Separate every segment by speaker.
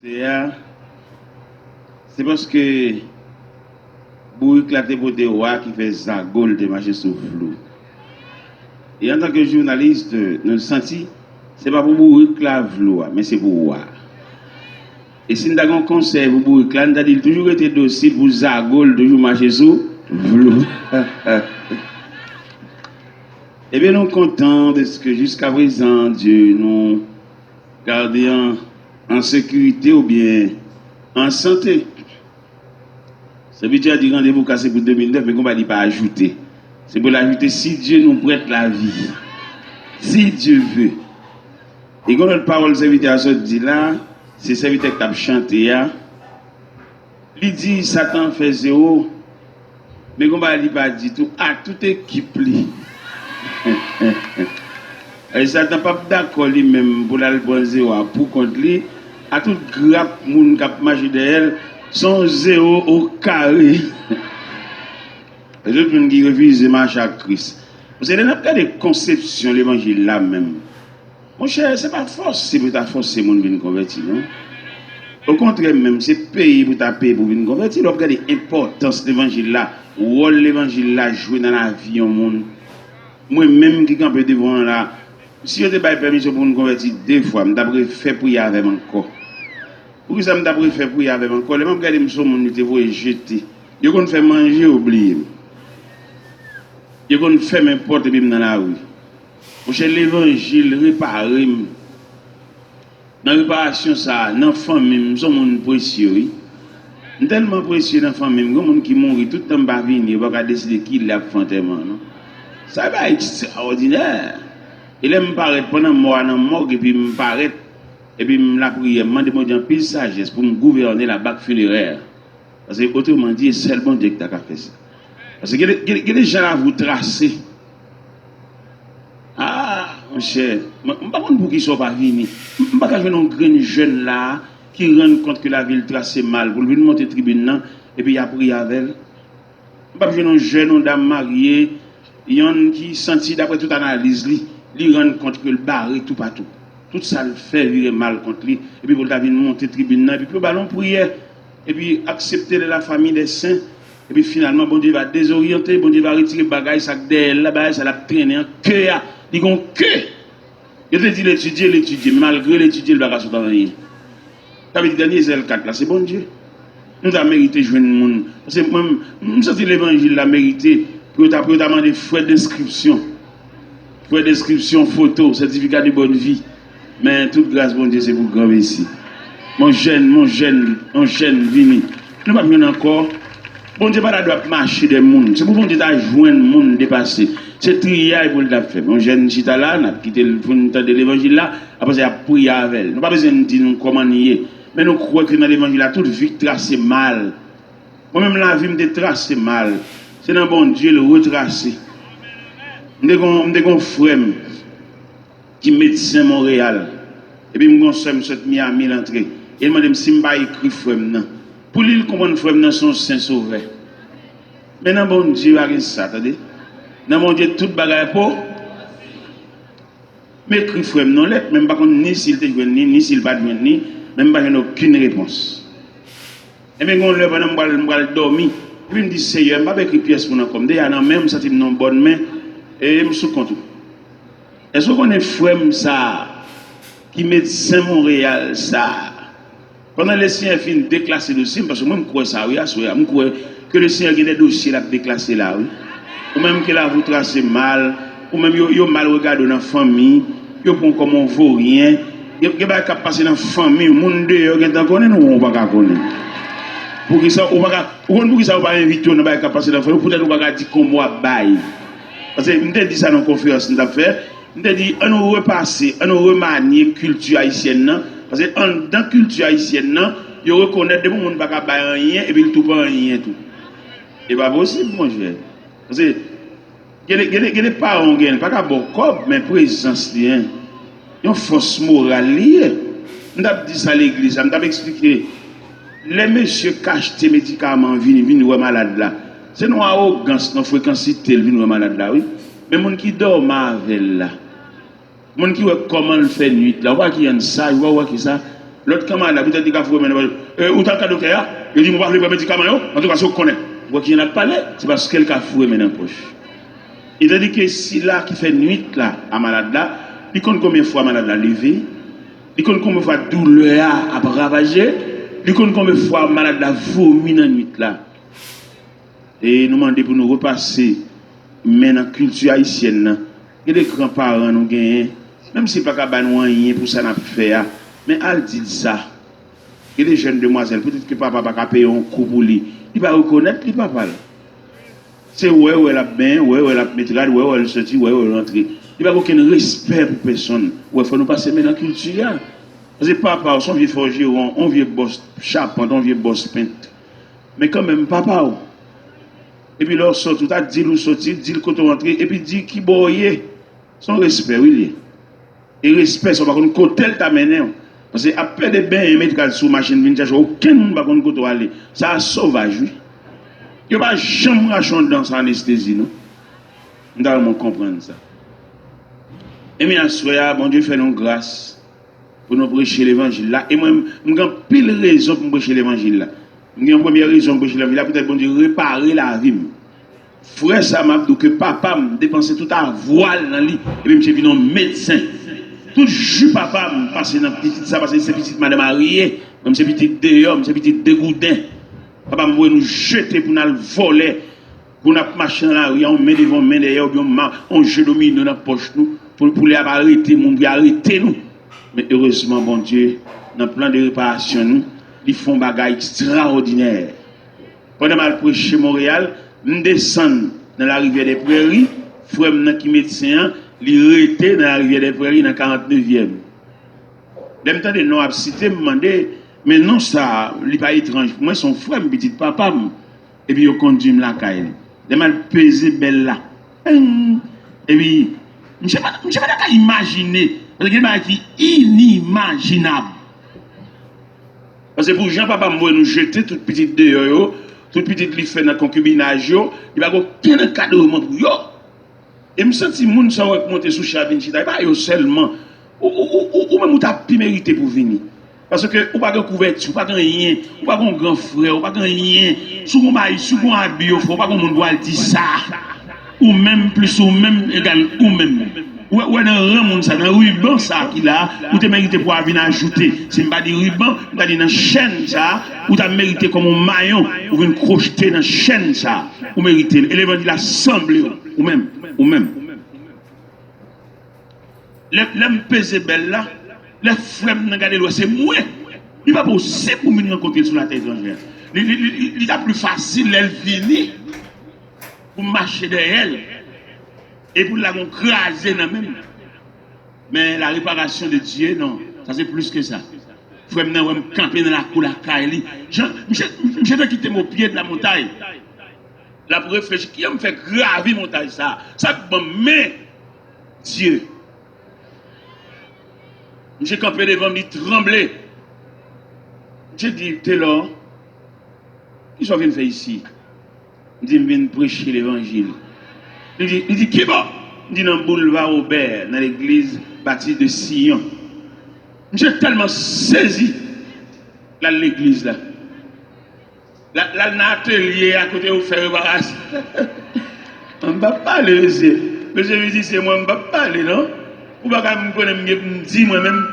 Speaker 1: C'est parce que vous éclatez pour des rois qui fait zagol de marcher sous flou. Et en tant que journaliste, nous senti, c'est pas pour vous éclater mais c'est pour voir. Et si nous avons un conseil pour vous éclater, nous avons toujours été docile pour zagol, toujours marcher sous flou. Eh bien, nous sommes contents de ce que jusqu'à présent, Dieu nous garde en sécurité ou bien en santé. Ça veut dire rendez-vous cassé pour 2009, mais on va pas ajouter. C'est pour l'ajouter si Dieu nous prête la vie. Si Dieu veut. Et quand notre parole serviteur a dit là, c'est serviteur qui a chanté là. Il dit Satan fait zéro, mais on va pas dire tout. Ah, toute équipe li. Et Satan pas d'accord lui-même pour la prendre zéro pour contre lui. À tout grappe moun qui a marché derrière. Son zéro au carré. Les autres qui refusent de marcher à Christ. Vous avez des conceptions de l'évangile là même. Mon cher, ce n'est pas forcé pour ta forcer mon venir convertir, non? Au contraire, même, c'est payer pour ta payer pour venir convertir. Vous regardez l'importance de l'évangile là, rôle l'évangile là jouer dans la vie au monde. Moi-même qui campe devant là, si je n'ai pas permission pour nous convertir deux fois, je devrais faire pour y aller encore. Pour ça, je devrais faire pour y aller encore. Les gens regardent mes mon nous te jeter. Ils vont faire manger, oublier. Ils vont faire n'importe quoi dans la rue. Pour l'évangile, réparer. Dans la réparation, ça, dans la famille, nous sommes précieux. Nous sommes tellement précieux dans la famille, nous sommes qui mourent tout le temps, pas venir, pas décider qui l'a fait enterrement. Ça va être extraordinaire. Il me paraît pendant moi dans la morgue, et puis me paraît, et puis la prière, me demande un pile sagesse pour me gouverner la bague funéraire. Parce que autrement dit, c'est le bon Dieu qui a fait ça. Parce que il y a des gens à vous tracer. Ah, mon cher, je ne sais pas pour qui ne sont pas venus. Je ne sais pas un grand jeune là qui rend compte que la ville trace mal pour venir monter tribune et puis il a pris avec elle. Je ne sais pas un jeune dame mariée qui sentit d'après toute analyse, il rend compte que le barré tout partout. Tout ça le fait virer mal contre lui. Et puis pour venir monter tribune et puis pour ballon prière et puis accepter de la famille des saints. Et puis finalement, bon Dieu va désorienter, bon Dieu va retirer le bagage, ça là-bas, ça l'a traîné en cœur. Ils ont que. Il te dit l'étudier, malgré l'étudier, le bagage n'est pas rien. Tu avais dit dernier Zèle 4 là, c'est bon Dieu. Nous avons mérité de jouer le monde. Parce que moi, je sens l'évangile l'a mérité pour demander frais d'inscription. Frais d'inscription, photo, certificat de bonne vie. Mais toute grâce, bon Dieu, c'est pour grand ici. Mon jeune, vini. Nous ne pouvons pas encore. Bon Dieu, pas doit marcher des mondes. C'est pour bon Dieu joindre le monde dépassé. C'est triage pour le faire. Mon jeune chita là, n'a quitté de l'évangile là, après ça a prié avec elle. Nous pas besoin de dire comment nier. Mais nous croyons que dans l'évangile là, toute vie tracée mal. Moi-même la vie me tracée mal. C'est dans bon Dieu le retracer. Nous avons un frère qui est médecin Montréal. Et puis nous sommes Miami l'entrée. Et il m'a dit si je pas écrit frère non. Pour lui comprendre frère dans son saint sauveur. Maintenant bon Dieu a ça, attendez. Dans mon Dieu toute bagaille pour mais écrit frère non lettre même pas ni s'il te joindre ni s'il pas joindre ni même pas aucune réponse. Et bien on le pendant moi dormir. Et puis me dit Seigneur, m'a pas écrit pièce pour nous comme déjà dans même ça non bonne main et me sous compte. Est-ce qu'on est frère ça qui médecin Montréal ça pendant les Seigneur fin déclasser le dossier parce que moi je crois ça oui, je crois que le Seigneur a des dossiers là déclassé là oui. Ou même que là vous tracez mal, ou même yo mal regardé dans la famille, yo prend comme on vaut rien, yo pas capable passer dans la famille, monde dehors qui t'en connaît nous on pas connaître. Pour que ça on pas pour que ça on pas inviter on pas capable passer dans la famille, peut-être on pas dire comme moi bail. Parce que me dit ça dans conférence nous a fait, me dit on nous repasser, on nous remanier culture haïtienne parce que dans culture haïtienne yo reconnaître des monde pas capable rien et puis tout pas rien tout. C'est pas possible mon cher. Parce que il y a des parents qui n'ont pas bon corps, mais présence, il y a une force morale liée. Je vais dire ça à l'église, je vais expliquer. Les messieurs cachent tes médicaments, viennent malades là. C'est une arrogance, une fréquencité, viennent malades là, oui. Mais les gens qui dorment avec là, les gens qui voient comment le fait nuit là, voient qu'il y a ça, voient qui ça. L'autre camarade, peut-être qu'il a fait ou t'as le docteur, il dit, on va parler de médicaments, en tout cas, si on connaît. Vous voyez qu'il y en a parlé, c'est parce qu'elle a foué maintenant poche. Il a dit que si là, qui fait nuit là, à malade là, il compte combien de fois malade là levé, il compte combien de fois douleur à ravager, il compte combien de fois malade là vomi dans la nuit là. Et nous demandons pour nous repasser, mais dans la culture haïtienne, il y a des grands-parents nous gagnent, même si pas qu'à rien pour ça n'a fait, mais elle dit ça. Il y a des jeunes demoiselles, peut-être que papa va payer un coup pour lui, il va reconnaître le papa. C'est ouais, elle a bien, ouais, elle a mis là, ouais, elle sortit, ouais, elle rentre. Il n'y a aucun respect pour personne. Ouais, il faut nous passer dans la culture. Parce que papa, son vieux forgeron, on vieux boss charpente, on vieux boss peintre. Mais quand même, papa, et puis là, sort, tout a dit, nous sortir, dit le côté rentré, et puis dit qui boye. Son respect, oui. Et respect, ça va contre côté t'a mené. Parce que après des bains, ils mettent sur machine, aucun monde va contre côté aller. Ça a sauvage, oui. Il n'y a pas jamais rachon dans cette anesthésie, non? Nous devons comprendre ça. Et bien, bon Dieu fait nous grâce pour nous prêcher l'évangile là. Et moi, j'ai pile raison pour prêcher l'évangile là. J'ai une première raison pour prêcher l'évangile là, peut-être bon Dieu réparer la vie. Frère, ça m'a dit que papa m'a dépensé tout à voile dans lui. Et puis, je suis venu médecin. Tout jus papa m'a passé dans petite ça, parce que c'est petite madame mariée, même c'est petit dehors, c'est petit dégoûtin. Papa m'a nous jeter pour nous voler, pour nous marcher dans la rue, on met devant, main derrière, on jette domine dans la poche nous, pour les arrêter, pour arrêter nous. Mais heureusement, bon Dieu, dans le plan de réparation, nous, ils font des bagages extraordinaires. Pendant que je prêche Montréal, nous descendons dans la rivière des Prairies, frère qui médecin, il était dans la rivière des Prairies dans la 49e. Même temps de non à citer, me demander, mais non, ça, il n'est pas étrange. Moi, son frère, me dit papa, et puis il conduit la caille. Il m'a pesé belle là. Et puis, je ne sais pas imaginer, parce que c'est inimaginable. Parce que pour Jean-Papa, nous jeter toute petite dehors, toute petite li fait dans le concubinage, il va y avoir aucun encadrement pour eux. Et je me sens que les gens sont montés sous Chabin, il n'y a pas seulement, ou même tu as pu mériter pour venir. Parce que ou pas de couverture, ou pas de rien, ou pas de grand frère, ou pas de rien, sous mon mari, sous mon habit, ou pas de monde doit dire ça, ou même plus, ou même égal, ou même. Ou dans le rang, dans le ruban, ça, qu'il a, ou tu as mérité pour venir ajouter. Si je ne dis pas ruban, je dis dans la chaîne, ça, ou tu as mérité comme un maillon, ou venir crocheter dans la chaîne, ça, ou mérité. Et l'évangile assemblé, ou même. L'homme pesé belle là, les frères n'ont gardé l'eau, c'est moi. Il va pas possible pour me rencontrer sur la terre étrangère. Il est plus facile, elle finit, pour marcher derrière elle. Et pour la craser dans même. Mais la réparation de Dieu, non, ça c'est plus que ça. Frère, je me camper dans la cour de la Kaili. Je dois quitter mon pied de la montagne. Là, pour réfléchir, qui me fait graver la montagne ça? Ça me met Dieu. J'ai campé devant lui, tremblé. J'ai dit, t'es là. Qu'est-ce que je viens faire ici? Il dit, je viens prêcher l'évangile. Il dit, qui va? Il dit, dans le boulevard Aubert, dans l'église bâtie de Sion. J'ai tellement saisi l'église là. Là, l'atelier à côté où faire réparation. On ne va pas parler, monsieur. Monsieur me dit, c'est moi, on ne va pas parler, non? Ou pas me connaître, me dire moi-même,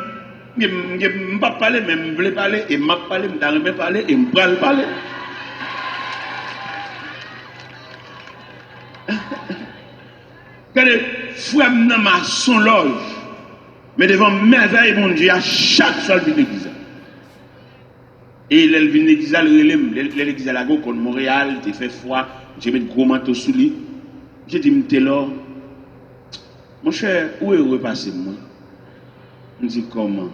Speaker 1: je ne vais pas parler, mais je veux parler, et je ne parler, je ne vais parler, et je ne vais parler. Quand les frères dans ma son loge, mais devant merveille, mon Dieu, à chaque fois qu'il vient l'église. Et il vient l'église, l'église à la go contre Montréal, il fait froid, j'ai mis un gros manteau sous lui. J'ai dit, m'étais là. Mon cher, où est repassé moi? Je dis comment?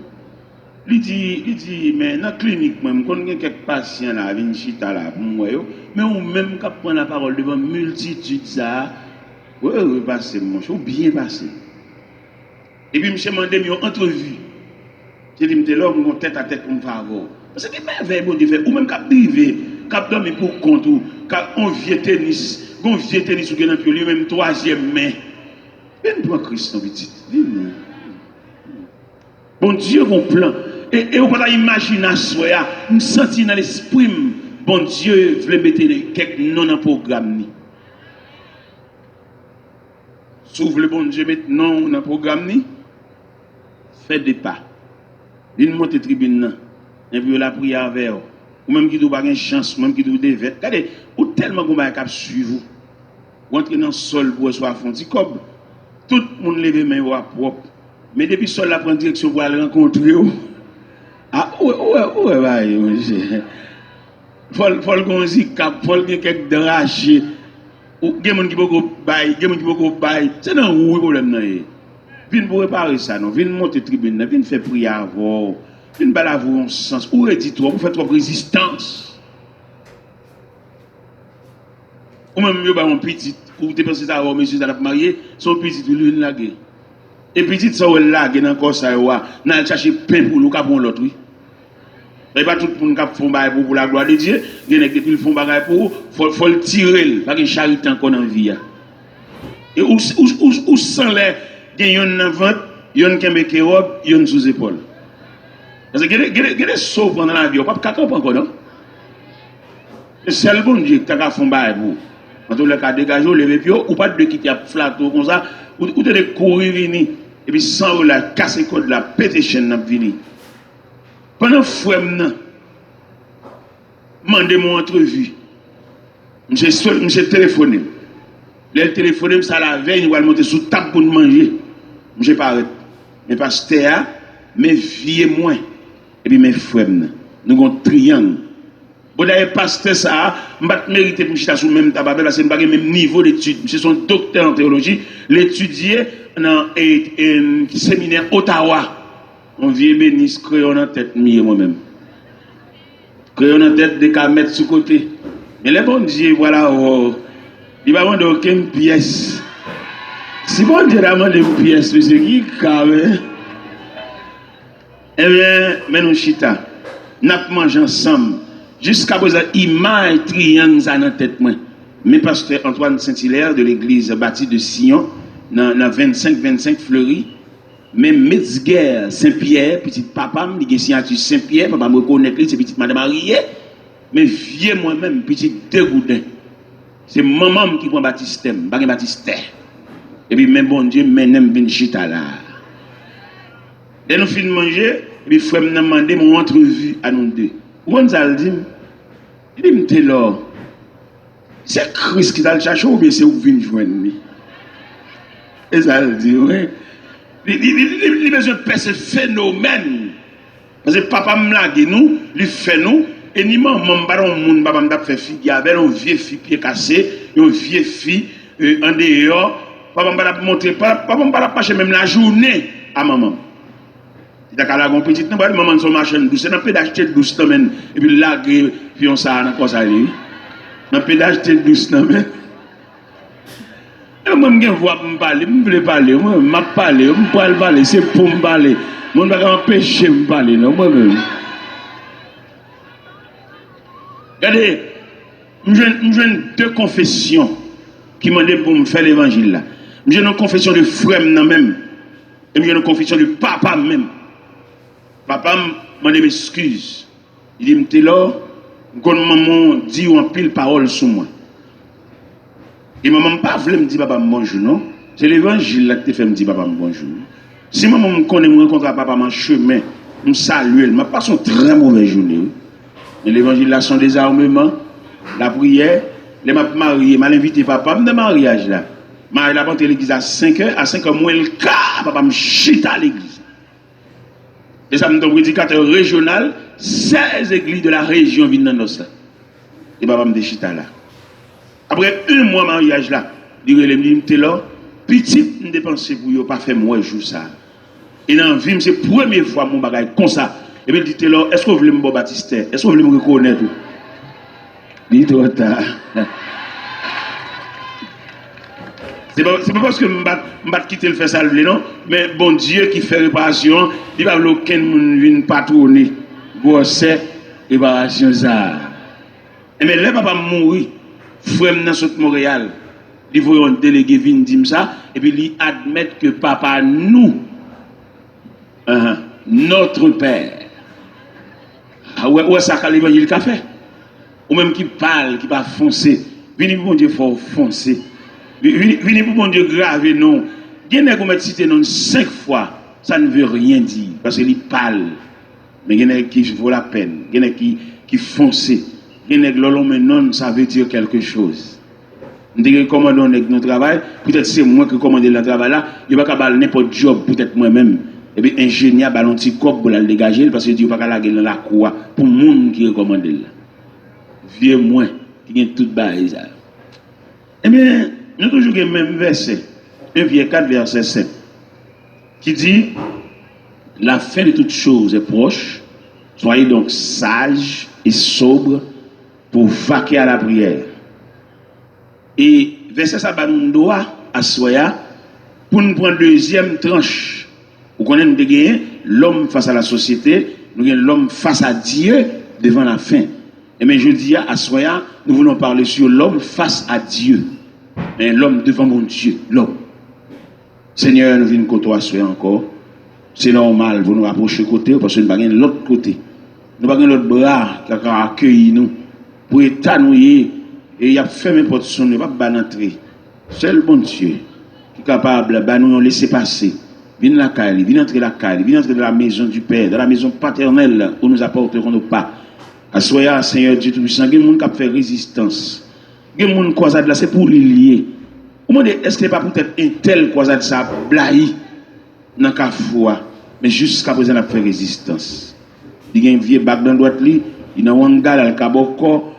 Speaker 1: Il dit, mais dans la clinique, moi, je connais quelques patients là, Vinchita là, mais on même quand prend la parole devant une multitude, ça, où est repassé mon cher, ou bien passé. Et puis, je me demandé une entrevue. J'ai dit, je là, mon tête à tête pour me faire avoir. Parce que c'est merveille, bon Dieu, ou même quand privé, quand dormir pour compte, ou quand on vient tennis, ou gagne lui-même troisième main. Viens pour Christ, petit. Bon Dieu, mon plan. Et on peut imaginer à soi, me sentir dans l'esprit, bon Dieu voulait mettre quelques noms dans le programme. S'ouvre le bon Dieu mettre non dans le programme, fait des pas. Il monte tribune, et puis la prière vers ou même qui doit pas une chance, ou même qui doit des vêtements. Regardez, ou tellement qu'on va cap suivre. Ou entrer dans le sol pour soit fond comme tout le monde lève main propre. Mais depuis sol la prend direction pour aller rencontrer. Ah ouais. Faut le gonzi cap, faut le quelques draché. Ou gen moun qui beaucoup bail, gen moun qui beaucoup bail. C'est dans où problème là. Vinn pour réparer ça non, vinn monter tribune, vinn faire prière avant, vinn balavou en sens. Ou redis-toi, pour faire trop résistance. Ou même yo ba un petit, ou te penses ça monsieur ça l'a marié, son petit lui lagué. Et petit ça ou lagué dans corps ça wa, n'a chercher pain pour l'autre pour l'autre oui. Mais pas tout le monde qui font bail pour la gloire de Dieu, il y a depuis le font bail pour faut le tirer, pas que charité encore dans vie. Et où sans les gagnons dans ventre, yon kembe kerob, yon sous épaule. Parce que il y a des sauts pendant la vie, pas quatre encore non. C'est le bon Dieu qui a fait bail pour. En tout cas dégager lever pied ou pas de quitter flato comme ça, ou de courir venir et puis sans la casser code la péter chaîne n'a venir. Pendant frère nan mandé mon entrevue. Monsieur téléphoné. Le téléphoné ça la veille il va monter sous table pour manger. Monsieur pas arrête. Mais pasteur mais vieux moins et puis mes frères nous avons triangle. Bon d'ailleurs pasteur ça m'a mérité pour chita sous même tabac parce que pas même niveau d'études. Monsieur son docteur en théologie, l'étudier dans un séminaire Ottawa. On vient bénis crayon en tête moi-même. Crayon en tête des cas mettre sur côté. Mais les bon Dieu, voilà, il va demander aucune pièce. Si bon Dieu demande une pièce, monsieur, qui carré. Eh bien, mais nous chita, nous mangeons ensemble. Jusqu'à présent, image triangle dans la tête. Mais pasteur Antoine Saint-Hilaire de l'église bâtie de Sion, dans 25 Fleury, même Metzger Saint-Pierre, petit papa, il y a signature Saint-Pierre, papa me reconnaît c'est petite madame mariée, mais vieux moi-même, petit dégoûté. C'est maman qui prend baptistème, pas baptistère. Et puis même bon Dieu, menem bin chita là. Dès nous fin manger, et puis frère m'a demandé mon entrevue à nous deux. Où on ça dit? Il dit m'était là. C'est Christ qui t'a le chercher ou bien c'est où vient joindre? Et ça le dit, oui. Il a besoin de faire ce phénomène. Parce que papa me l'a nous, lui fait nous, et ni maman, baron moun, papa m'a fait fille, il y avait une vieille fille pied cassé, une vieille fille en dehors, papa m'a montré, papa m'a pas même la journée à maman. Il a qu'à la petite, maman son machin douce, c'est un peu d'acheter douce, et puis là, puis on s'en a ça, un peu d'acheter douce, et moi, je veux parler, je veux parler, je parler, c'est pour me parler. Je ne vais pas empêcher de me parler, non, moi-même. Regardez, j'ai deux confessions qui m'ont dit pour me faire l'évangile là. J'ai une confession de frère même, et j'ai une confession de papa même. Papa m'a dit m'excuse. Il dit, m'était là, quand maman dit en pile parole sur moi. Et maman pas voulu me dire papa bonjour non, c'est l'évangile là qui te fait me dire papa bonjour. Si maman me connaît me rencontre papa mon chemin, me salue, m'a passé une très mauvaise journée. Mais l'évangile là sont des armements, la prière, les m'a marié, m'a invité papa me de mariage là. M'a la porté l'église à 5h, à 5h moins le quart, papa me chute à l'église. Et ça me donne prédicateur régional, 16 églises de la région viennent dans nos. Et papa me déchite là. Après un mois de mariage là, il me dit là, petit, je dépense pour ne pas faire moi jour ça. Et dans la vie, c'est la première fois mon bagage comme ça. Et puis il dit là, est-ce que vous voulez me baptiser? Est-ce que vous voulez me reconnaître? Il dit trop tard. C'est pas parce que je ne vais pas quitter le faire ça, non, mais bon Dieu qui fait réparation, il va aucun monde venir patronner. Pour cette réparation ça. Et mais là, papa mourir. Frère dans Montréal, ils vont un délégué venir dire ça, et puis ils admettent que papa nous, notre Père, Ouais, ça qu'a l'évangile qu'a fait. Ou même qui parle, qui va foncer. Venez pour mon Dieu, faut foncer. Venez pour mon Dieu, graver non. Il y en a qui mettent cité non 5 fois, ça ne veut rien dire. Parce qu'il parle. Mais il y en a qui vaut la peine. Il y en a qui foncent. Il y en a qui l'ont non, ça veut dire quelque chose. Nous disons comment on est notre travail. Peut-être c'est moi qui commande le travail là. Il ne va pas n'importe job, peut-être moi-même. Et bien, ingénieur, un petit cop pour la dégager parce que Dieu ne va pas la dans la cour pour le monde qui recommande là. Vieux moins, qui a tout bas. Eh bien, nous toujours le même verset, 1 Pierre 4, verset 7, qui dit la fin de toutes choses est proche, soyez donc sages et sobres pour vaquer à la prière. Et verset ça, nous doit à soya pour nous prendre deuxième tranche. Vous connaissez l'homme face à la société, nous avons l'homme face à Dieu devant la fin. Et bien je dis à soya, nous voulons parler sur l'homme face à Dieu. Mais l'homme devant mon Dieu, l'homme. Seigneur, nous venons côté à soya encore. C'est normal, vous nous rapprochez côté parce que nous n'avons pas l'autre côté. Nous n'avons pas l'autre bras qui a accueilli nous pour étanouiller. Et il a fermé porte son, il ne va pas entrer. C'est le bon Dieu qui est capable de nous laisser passer. Viens la caille, viens entrer la caille, viens entrer dans la maison du Père, dans la maison paternelle où nous apporterons nos pas. Assoya, Seigneur Dieu Tout-Puissant, il y a des gens qui font résistance. Il y a des gens qui croisent là, c'est pour les lier. Est-ce que ce n'est pas peut-être un tel croisade ça blahi dans la foi, mais jusqu'à présent, il a fait résistance. Il y a un vieux bac dans la droite, il y a un gars dans le cabocco.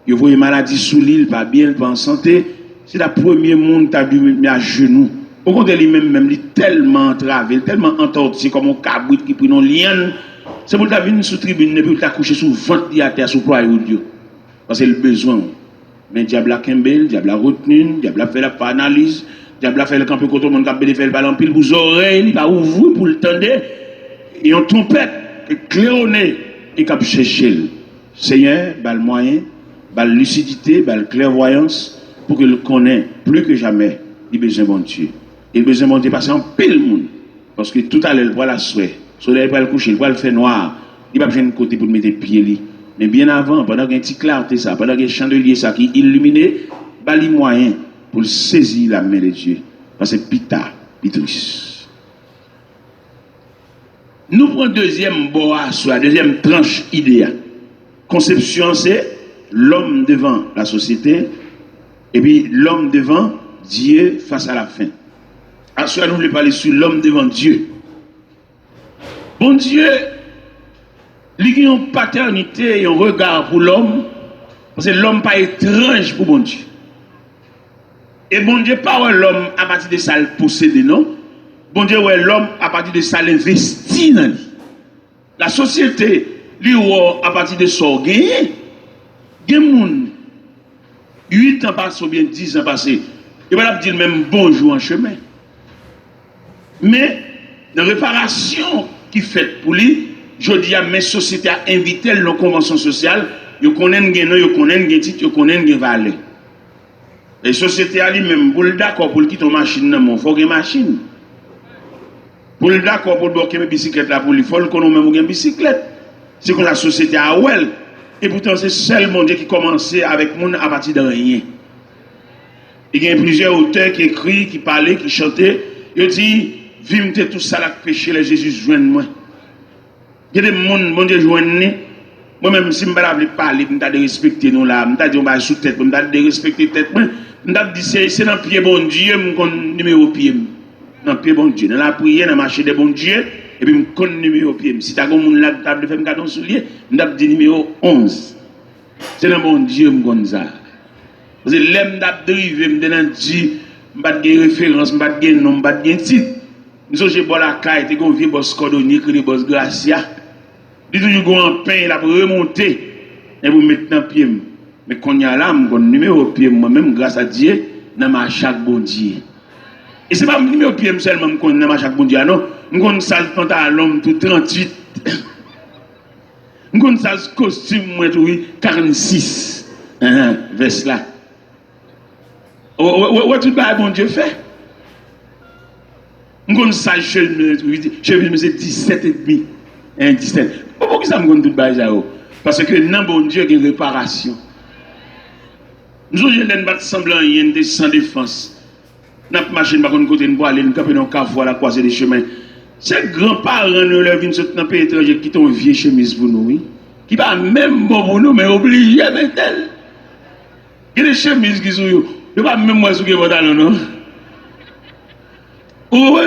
Speaker 1: Il y a une maladie sous l'île, pas bien, pas en santé. C'est la première monde qui a dû mettre à genoux. Au contraire, lui-même, il est tellement entravé, tellement entorti comme un cabrit qui prend un lien. C'est pour qu'il vienne sous tribune, et puis il couché sous ventre à terre, sous poids de Dieu. Parce que c'est le besoin. Mais le diable a Kembel, le diable a retenu, le diable a fait la analyse, le diable a fait le camp contre le monde qui a fait le ballon pile pour oreilles, il a ouvert pour le tendre. Et on trompette, claironné, et a cherché. Seigneur, le moyen. La lucidité, la clairvoyance, pour que le connaisse plus que jamais, il a besoin de mon Dieu. Il a besoin de mon Dieu parce qu'il y a un pile monde. Parce que tout à l'heure, il va la souhait. Le soleil va le coucher, il va le faire noir. Il va besoin de côté pour mettre les pieds. Mais bien avant, pendant qu'il y a un petit clarté, ça, pendant qu'il y a un chandelier ça, qui illuminé, il y a les moyens pour saisir la main de Dieu. Parce que pita, pitris. Nous prenons deuxième bois, soit la deuxième tranche idéale. Conception, c'est l'homme devant la société et puis l'homme devant Dieu face à la fin. Ensuite, nous voulons parler sur l'homme devant Dieu. Bon Dieu, il y a une paternité et un regard pour l'homme, parce que l'homme n'est pas étrange pour bon Dieu. Et bon Dieu, pas l'homme à partir de ça le posséder, non? Bon Dieu, ouais, l'homme à partir de ça l'investit dans lui. La société, lui, à partir de ça, gagné. Il y a des gens, 8 ans passés ou bien 10 ans passés, ils ne vont pas dire même bonjour en chemin. Mais, dans la réparation qui est faite pour lui, je dis à mes sociétés à inviter la convention sociale, ils connaissent les nom, ils connaissent les titres, ils connaissent les valeurs. Les sociétés à lui-même, pour le d'accord pour quitter une machine, il faut une machine. Pour le d'accord pour bloquer mes bicyclettes là, pour lui, il faut qu'on ait même une bicyclette. C'est que la société a well. Et pourtant, c'est seulement Dieu qui commençait avec monde à partir de rien. Il y a plusieurs auteurs qui écrivent, qui parlaient, qui chantaient. Ils disent, vimte tout ça, la péché, les Jésus joigne moi. Il y a des gens, mon Dieu joigne. Moi-même, si je ne peux pas parler, je vais respecter nous là. Je vais dire, sous tête, je vais respecter tête. Je vais dire, c'est dans le pied bon Dieu, je vais numéro pied. Dans le pied bon Dieu. Dans la prière, dans le marché de bon Dieu. Et puis, je connais le numéro pied. Si tu as un monde là qui table de faire un cadeau soulier, je vais dire numéro 11. C'est dans bon Dieu, je connais ça. Parce que l'aime d'arriver, je vais dire, je vais dire référence, je vais dire nom, je vais dire titre. Nous sommes chez la caille, tu as un vieux boss cordonnier, qui est le boss Gracia. Il y a toujours un pain, il a remonter. Et vous mettez dans le pied. Mais quand il y a là, je connais le numéro pied, moi-même, grâce à Dieu, dans ma chaque bon Dieu. Et ce n'est pas le numéro pied seulement que je connais dans chaque bon Dieu, non. Je connais ça le pantalon tout 38. Je connais ça le costume, moi, tout 46. Vers là. Où tout le bon Dieu fait? Je connais ça le cheveu, c'est 17 et demi. 17. Pourquoi ça me connaît tout le bail? Parce que non, bon Dieu, il y a une réparation. Nous avons battre semblant, il y a sans défense. Nous avons marché par un côté, nous aller, nous camper dans le cavou à la croisée des chemins. Ces grands-parents nous leur viennent dans un pays étranger qui ont une vieille chemise pour nous, oui. Qui va même bon pour nous, mais obligé avec elle. Il y a des chemises qui sont, il n'y a pas même moi qui est dans non. Oui,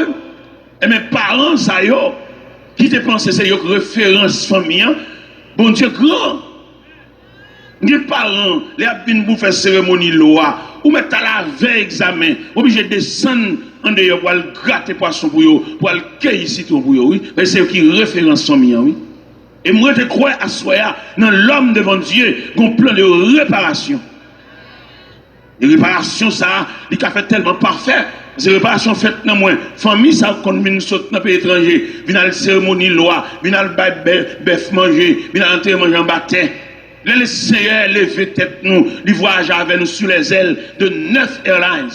Speaker 1: et mes parents, ça y est, qui te pensent que c'est une référence famille, bon Dieu grand. Les parents, les abîmes pour faire cérémonie loi, ou mettre à la veille examen, obligé de descendre en dehors pour aller gratter poisson pour eux, pour aller cueillir citron pour eux, oui. Mais c'est qui référence famille, oui. Et moi, je crois à soi, dans l'homme devant Dieu, un plan de réparation. Les réparations, ça, il a fait tellement parfait. Ces réparations faites dans moi. Famille, ça, quand nous sommes dans le pays étranger, vient à la cérémonie loi, vient à la bœuf manger, vient à l'enterrement en baptême. Les Seigneur lever tête nous, ils voyagent avec nous sur les ailes de 9 Airlines.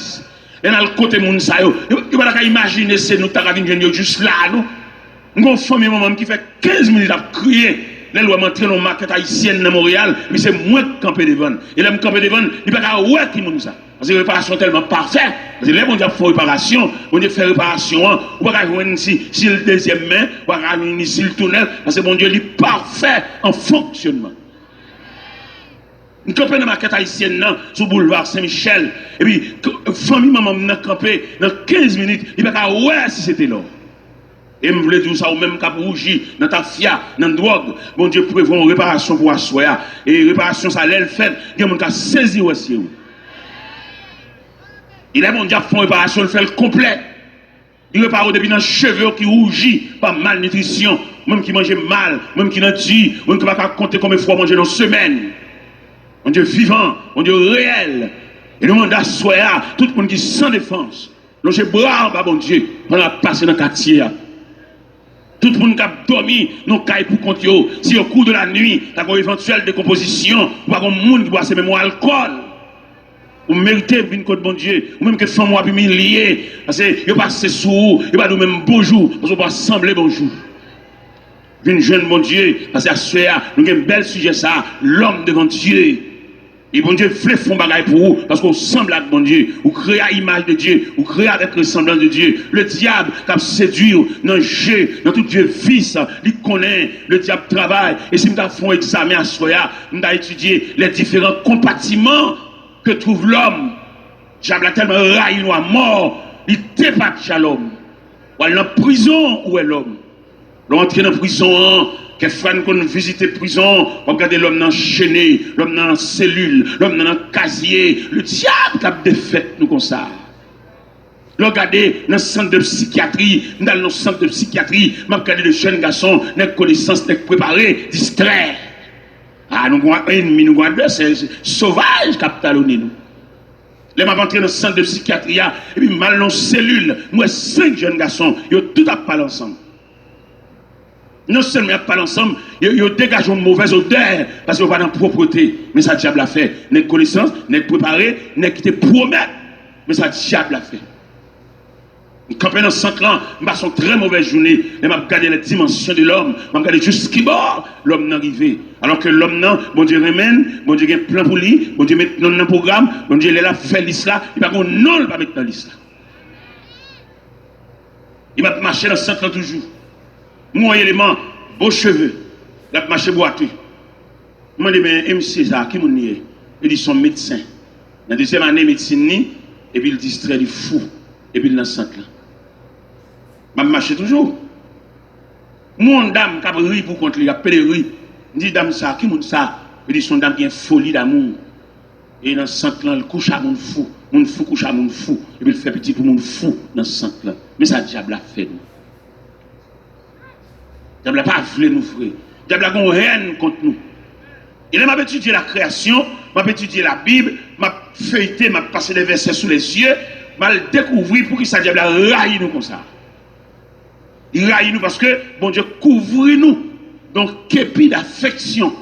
Speaker 1: Et dans le côté moun sa yo, il va pas imaginer c'est nous t'as venir juste là nous. Nous avons famille maman qui fait 15 minutes à crier. Les lois m'entraînent dans la market haïtienne de Montréal, mais c'est moi qui campe devant. Et là me campe devant, il va pas ouais qui moun ça. Parce que la réparation tellement parfaite. Parce que là, on dit faire réparation, on dit faire réparation, on va pas jouer si le deuxième main, on va pas si le tunnel, parce que mon Dieu, il est parfait en fonctionnement. Nous campons dans la market haïtienne, sur le boulevard Saint-Michel, et puis, famille maman m'a campé dans 15 minutes, il va pas ouais si c'était là. Et je voulais dire ça, ou même cap rougi, dans ta fia, dans la drogue. Mon Dieu prévoit une réparation pour assoya. Et réparation, ça l'est fait. Il y a mon cas saisi aussi. Il est mon Dieu fait une réparation, il fait le complet. Il répare depuis dans les cheveux qui rougit par malnutrition. Même qui mange mal, même qui n'a dit, même qui ne va pas compter combien de fois manger dans une semaine. Mon Dieu vivant, mon Dieu réel. Et le monde assoya, tout le monde qui sans défense. Donc j'ai brave, mon Dieu, pendant passer dans le quartier. Tout le monde qui a dormi, non caille pour compte yo. Si au cours de la nuit, tu as une éventuelle décomposition, ou pas un monde qui boit ce même alcool. Ou méritez une côte bon Dieu, ou même que femme moi humilié, parce que yo passe sous, yo pas nous même bonjour, parce qu'on va sembler bonjour. Une jeune bon Dieu, parce que nous avons un bel sujet ça, l'homme devant Dieu. Et bon Dieu fait fond bagaille pour vous, parce qu'on semble avec bon Dieu, ou créer à l'image de Dieu, ou créer avec le semblant de Dieu. Le diable qui a séduit dans le jeu, dans tout Dieu fils, il connaît, le diable travaille. Et si nous avons fait un examen à Soya, nous avons étudié les différents compartiments que trouve l'homme. Le diable a tellement raillé nous à mort, il dépasse l'homme. Ou elle est en prison, où est l'homme? L'entrée dans la prison, que frère qu'on visite la prison, regardez l'homme enchaîné, l'homme dans la cellule, l'homme dans le casier, le diable a défait nous comme ça. Regardez dans le centre de psychiatrie, dans le centre de psychiatrie, regardez les jeunes garçons, n'ont connaissance, n'ont préparé, distraits. Ah, nous avons un ennemi, nous avons deux, c'est sauvage qui a talonné nous. Les m'a rentré dans le centre de psychiatrie, et puis mal dans la cellule, nous avons 5 jeunes garçons, ils ont tout à parler ensemble. Non seulement ils parlent ensemble, ils dégagent une mauvaise odeur parce qu'ils ne sont pas dans la propreté. Mais ça, diable a fait. N'est connaissance, n'est préparé, n'est qui te promet. Mais ça, diable a fait. Quand dans ce centre-là, je passe une très mauvaise journée. Je regarde les dimensions de l'homme. Je regarde jusqu'à bord l'homme n'est arrivé. Alors que l'homme, bon Dieu remène, bon Dieu a un plan pour lui, bon Dieu met dans le programme, bon Dieu est là, fait l'islam, il va non, il va mettre dans l'islam. Il va marcher dans ce centre-là toujours. Mon élément, beaux cheveux, la marché boiteux. Je me dis, mais M. César, qui m'en est? Il dit, son médecin. Dans la deuxième année, médecine, et puis il distrait du fou, et puis il est dans le centre là. Je marche toujours. Mon dame qui a ri pour contre lui, il a appelé ri. Il dit, dame, ça, qui m'en ça? Il dit, son dame qui a une folie d'amour. Et dans le centre là, il couche à mon fou. Mon fou couche à mon fou. Et puis il fait petit pour mon fou dans ce centre là. Mais ça, diable a fait nous. Le diable n'a pas voulu nous frère. Le diable a une haine contre nous. Il m'a étudié la création, m'a étudié la Bible, m'a feuilleté, m'a passé des versets sous les yeux, m'a découvert pour que ça diable a raillé nous comme ça. Il raille nous parce que bon Dieu couvre nous. Donc, képi d'affection.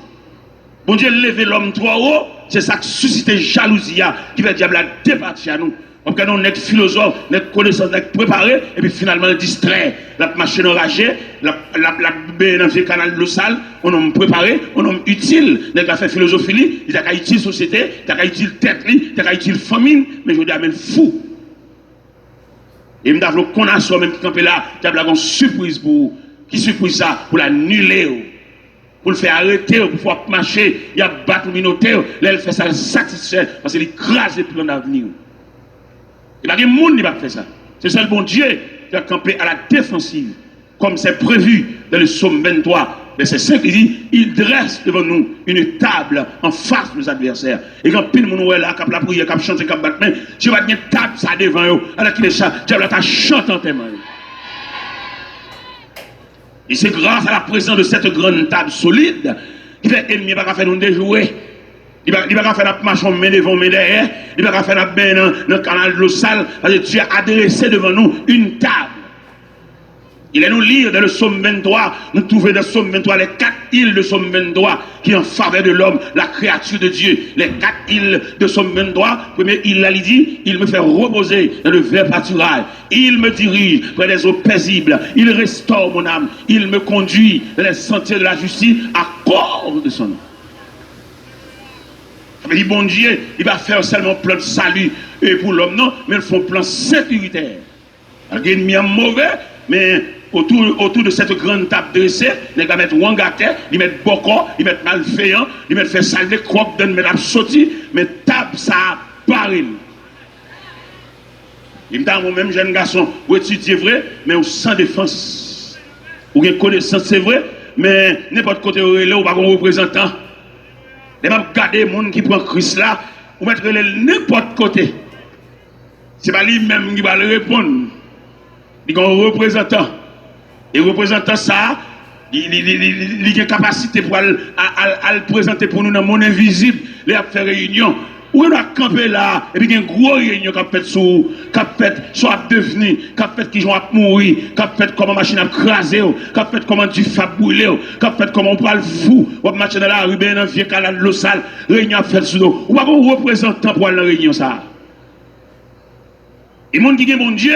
Speaker 1: Bon Dieu lever l'homme trop haut, c'est ça qui suscite jalousie, qui fait le diable a départir à nous. On est philosophe, on est connaissance, on est préparé, et puis finalement, on distrait. La machine enragée, la dans le canal de salle, on est préparé, on est utile. On a fait philosophie, il a utile société, il a utile tête, il a utile famille, mais je dis, mais fou. Et je dis, qu'on a soi même qui campé là, il y a une surprise pour qui surprise ça, pour l'annuler. Pour le faire arrêter, pour pouvoir marcher, il y a battre minotaire, là, il fait ça, satisfait, parce qu'il écrase les plans d'avenir. Il n'y a pas de monde qui va faire ça. C'est ça le bon Dieu qui a campé à la défensive, comme c'est prévu dans le psaume 23. Verset 5, il dit, il dresse devant nous une table en face de nos adversaires. Et quand pile mon est là, quand la prière, quand chante, quand battre main, je vais tenir table ça devant eux. Alors qu'il est ça, je vais chanter en témoin. Et c'est grâce à la présence de cette grande table solide qui fait l'ennemi ne va pas faire nous déjouer. Il ne va pas faire la marche en main devant, main derrière. Il ne va pas faire la main dans le canal de l'eau sale. Parce que Dieu a adressé devant nous une table. Il est nous lire dans le psaume 23. Nous trouvons dans le psaume 23 les 4 îles de psaume 23 qui en faveur de l'homme, la créature de Dieu. Les 4 îles de psaume 23. Première île, là, il dit, il me fait reposer dans le vert pâturage. Il me dirige près des eaux paisibles. Il restaure mon âme. Il me conduit dans les sentiers de la justice à cause de son nom. Il dit, bon Dieu, il va faire seulement plan de salut pour l'homme, non, mais il faut un plan sécuritaire. Il y a un ennemi mauvais, mais autour de cette grande table dressée, il va mettre Wangate, il va mettre Boko, il va mettre Malféant, il va faire salver, croque, il va mettre Absoti, mais table ça parle. Il me dit, moi-même, jeune garçon, vous étudiez vrai, mais sans défense. Vous avez connaissance, c'est vrai, mais n'importe côté où il est, vous n'avez pas un représentant. Et même garder les gens qui prennent Christ là, ou mettre n'importe côté. Ce n'est pas lui-même qui va le répondre. Il y a un représentant. Et le représentant, ça, il a une capacité pour le présenter pour nous dans le monde invisible, les faire réunion. Ou on a campé là, et puis il y a une grosse réunion qui a fait soit à devenir, qui a fait qui vont mourir, qui a fait comment machine a crasé, qui a fait comment du fab brûlé, qui a fait comment on parle fou, ou marcher dans la rue, dans le vieux canal de l'eau sale, réunion a fait sous l'eau. Ou pas un représentant pour aller dans la réunion ça. Et monde qui est mon Dieu,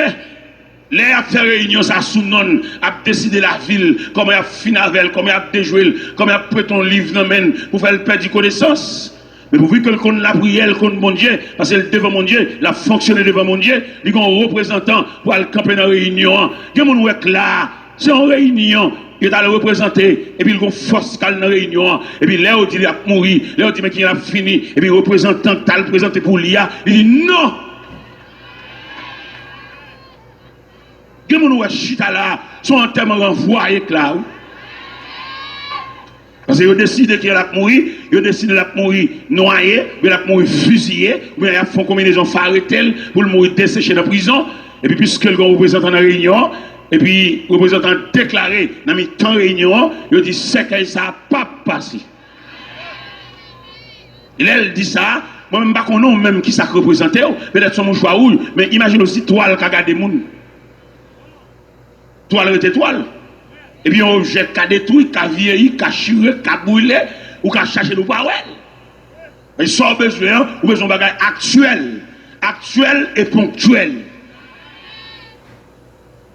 Speaker 1: les a fait réunion ça sous non, a décidé la ville, comment il a fini avec, comment il a déjoué, comment il a pris ton livre dans main pour faire le perdre de connaissance. Mais pour vu que la prière contre mon Dieu, parce que devant mon Dieu, il a fonctionné devant mon Dieu, il y a un représentant pour aller camper dans la réunion. Il y a un monde là, c'est une réunion, il a le représenter, et puis il y a une force dans la réunion, et puis là, il a mouru, là, il dit, mais qu'il a fini, et puis le représentant qui a le présenté pour l'IA, il dit non! Il y a un monde qui là, sont en termes renvoyés là. Parce qu'ils ont décidé qu'il a mourir, ils ont décidé qu'il a mourir noyé, il a mourir fusillé, ou bien ils font combinaison farretelle pour le mourir desséché dans la prison. Et puis, puisque le représentant dans la réunion, et puis le représentant déclaré dans le temps de réunion, il dit c'est que ça n'a pas passé. Il dit ça, moi-même, je ne sais pas même qui ça représente, peut-être son choix rouge, mais imagine aussi toile qui a gardé le monde. Toile était toile. Et puis, un objet qui a détruit, qui a vieilli, qui a chiré, qui a brûlé, ou qui a cherché le power. Et ça, besoin, ou besoin de bagages actuels. Actuels et ponctuels.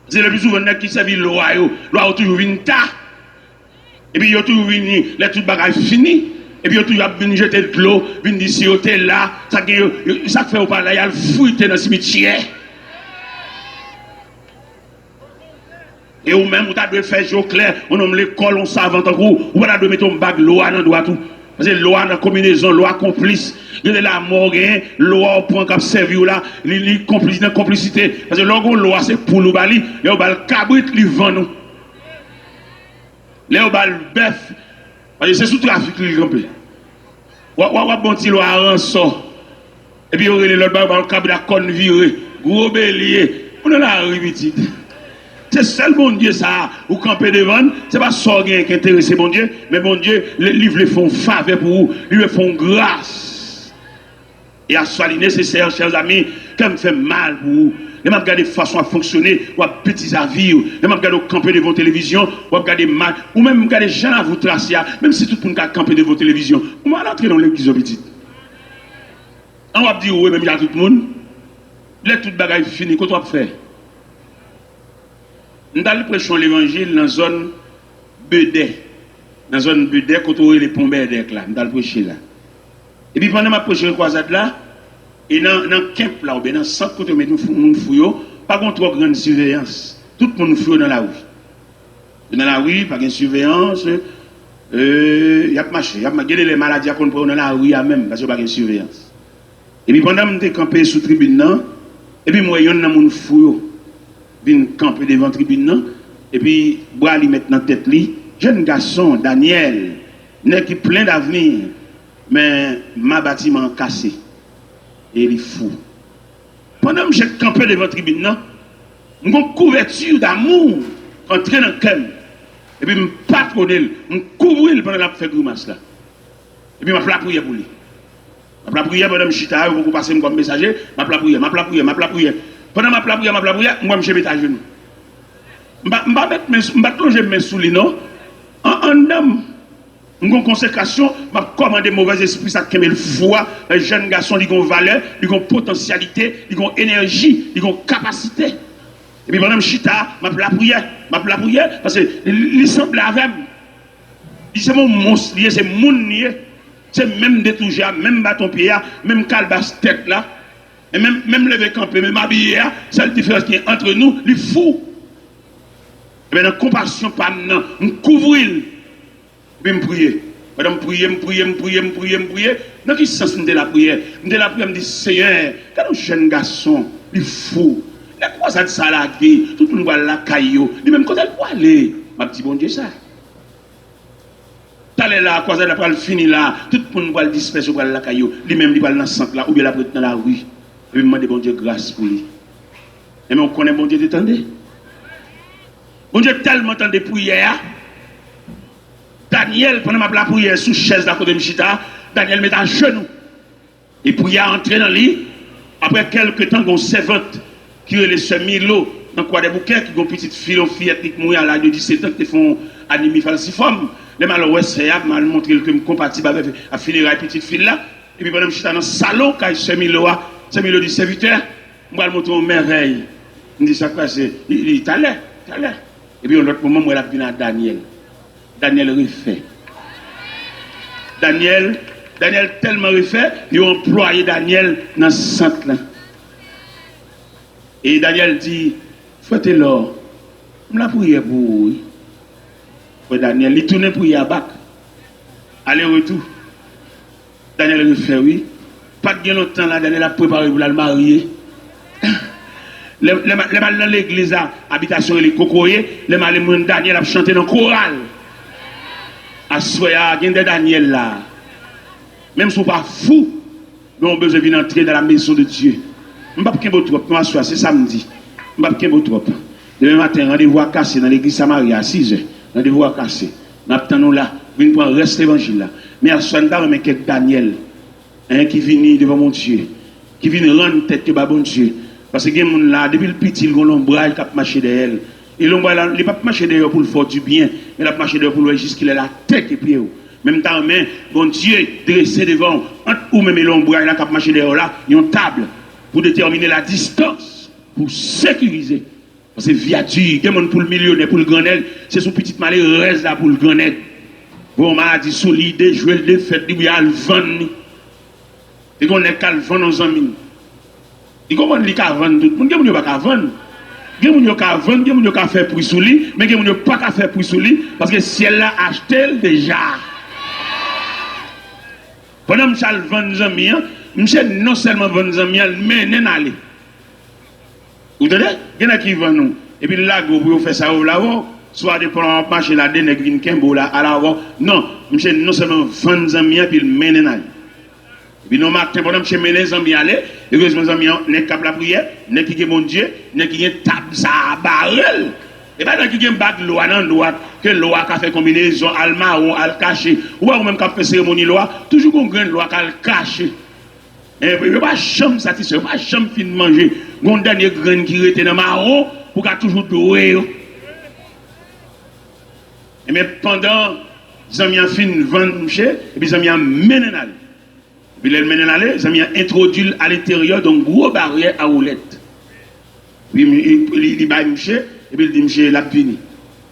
Speaker 1: C'est le plus souvent qui servent l'eau, l'eau toujours venu tard. Et puis, il y a toujours venu, les tout bagages finis. Et puis, il y a toujours venu jeter de l'eau, venu d'ici, là. Ça fait au pas là, il y a le fouillé dans le cimetière. Et ou même, vous avez fait jour clair, on nomme l'école, on savante en gros, ou vous avez mettre un bague l'eau dans doigt tout. Parce que l'eau dans combinaison, l'eau complice. Il y a la mort, l'eau au point qui servi là, les complices dans complicité. Parce que l'eau c'est pour nous bali, et on va le cabrit, il vend nous. Là, on va le bœuf. Parce que c'est sous trafic qui est campé. Ou bon petit l'eau à rançon. Et puis, on va le cabrit à conne viré, gros bélier. On est là, petit. C'est seul bon Dieu ça, ou camper devant, c'est pas ça qui intéresse bon Dieu, mais bon Dieu, les livres les font faveur pour vous, ils les font grâce. Et à soit nécessaire, chers amis, quand me fait mal pour vous, les m'a regardé façon à fonctionner, ou à petits avis, les m'a regardé camper devant la télévision, ou à regarder mal, ou même regarder gens à vous tracer, même si tout le monde a campé devant la télévision, ou à entrer dans l'église petite. On va dire, oui, même il y a tout le monde. Là, toute bagaille fini, qu'est-ce qu'on fait? Nous allons prêcher l'évangile dans la zone Bedé. Dans la zone Bedé, quand on a les pompes là, nous allons prêcher là. Et puis pendant que je prêche le croisade là, et dans le camp là, ou bien dans le centre, quand on met nous fouillons, pas contre trop grande surveillance. Tout le monde fouille dans la rue. Dans la rue, pas de surveillance. Il y a marché, il y a les maladies qu'on prend dans la rue même, parce qu'il n'y a pas de surveillance. Et puis pendant que je suis campé sous tribune, et puis moi, il y a un monde fouille, vient camper devant la tribune, et puis bois lui mettre dans la tête, jeune garçon, Daniel, n'est qui plein d'avenir, mais ma bâtiment cassé. Et il est fou. Pendant que je suis campé devant la tribune, j'ai une couverture d'amour entrer dans le cœur. Et puis, je patronne, je couvre pendant que je fais grimace là. Et puis, je fais prière pour lui. Je fais prière pendant que je suis là, vous passez comme messager, je fais prière. Pendant que je fais prière, moi, je mets à genoux. Je vais plonger mes souliers, non? En homme, une consécration, je vais commander mauvais esprit, ça qui le foie. Les jeunes garçons, ils ont valeur, ils ont potentialité, ils ont énergie, ils ont capacité. Et puis pendant que je suis là, je fais la prière, parce que il semble avec moi. C'est mon monstre, c'est mon nier. C'est même détouché, même bâton pied, même calebasse tête là, et même lever campé, même habillé, c'est la différence qui est entre nous, les fous. Et bien, dans compassion, pas maintenant, on couvre, et puis je prie. Madame, je prie. Dans quel sens de la prière? De la prière, je me dis, Seigneur, quand un jeune garçon, il est fou, la croisade salagée, tout le monde va la caillou, lui-même quand elle va aller, ma petite bon Dieu, ça. T'allais là, croisade après le fini là, tout le monde va le disperser pour la caillou, lui-même il va dans le centre là, ou bien la dans la rue. Et puis, je demande bon Dieu grâce pour lui. Et mais on connaît bon Dieu, t'entendez? Bon Dieu tellement tant de prières. Daniel, pendant ma prière sous chaise d'à côté de Michita, Daniel met à genoux. Et puis il a entré dans le lit. Après quelques temps, on servante qui est le semi-lot dans quoi des bouquets, qui ont une petite fille, une fillette qui mouille à l'âge de 17 ans, qui font anémie falciforme. Les malheureux, c'est à mal montrer que je suis compatible avec la fille et petite fille là. Et puis pendant que je suis dans le salon, quand semi-lot du serviteur, je vais montrer une merveille. Je dis ça quoi, c'est. Il dit, t'as l'air. Et puis, à un autre moment, moi, je vais à Daniel. Daniel refait. Daniel tellement refait, il a employé Daniel dans ce centre-là. Et Daniel dit, faites l'or. Je l'ai prié pour vous. Daniel, il tourne pour y aller. Aller-retour. Daniel refait, oui. Pas de bien longtemps là, Daniel a préparé pour le marier. Les mal dans l'église, habitation et les cocoyers, les mal Daniel a chanté dans le choral. À soya, il y a des Daniel là. Même si vous pas fou, nous avons besoin d'entrer dans la maison de Dieu. Je ne vais pas trop, c'est samedi. Je ne vais pas trop. Demain matin, rendez-vous à casser dans l'église Samaria à 6h. Rendez-vous à casser. Nous attendons là, nous prendre le reste de l'évangile là. Mais à ce moment-là, on a Daniel qui vient devant mon Dieu, qui vient rendre tête à bon Dieu. Parce que les gens là, depuis le petit, ils ont l'ombrage qui a marché derrière. Et l'ombrage là, il n'a pas marché derrière pour le faire du bien, il a marché derrière pour le juste qu'il ait la tête et pied. Même temps, bon Dieu, dressé devant, ou même l'ombrage là qui a marché derrière là, il y a une table pour déterminer la distance, pour sécuriser. Parce que viature, il y a pour le millionnaire, pour le grand aide, c'est son petit malheur reste là pour le grand aide. Bon, m'a dit solide, jouer le fait, il y a le vent. Et qu'on est qu'à le vent aux amis. Et comment on dit qu'à vendre tout le monde, il n'y a pas qu'à vendre. Il y a qu'à vendre, il y a qu'à faire prix sous lui, mais il n'y a pas qu'à faire prix sous lui, parce que si elle l'a acheté déjà. Pendant que je vends des amis, je non seulement vendre des amis, mais je aller. Vous entendez? Il y en a qui vendent nous. Et puis là, vous faites ça là-haut, soit de prendre un marché là, des green cambo là, à l'avant. Non, je non seulement vendre des amis, puis je mène aller. Et puis, nous, matin, pendant que je mets les amis aller, et que mes amis n'est qu'à la prière, n'est qui est mon Dieu, n'est qui est table, ça, barrel. Et bien, qui est un bac de loi, non, loi, que loi qui a fait combinaison, alma ou al caché, ou même qui a fait cérémonie loi, toujours une grande loi qui a caché. Et puis, il n'y a pas de chambre satisfait, il n'y a pas de chambre fin de manger. Il y a une dernière graine qui était dans le marron, pour qu'elle toujours doué. Et bien, pendant, les amis ont fini de vendre, et puis les amis ont mené. Puis les mène aller, ça m'a introduit à l'intérieur d'un gros barrière à roulette. Puis il va monsieur, et puis il dit monsieur, la puni.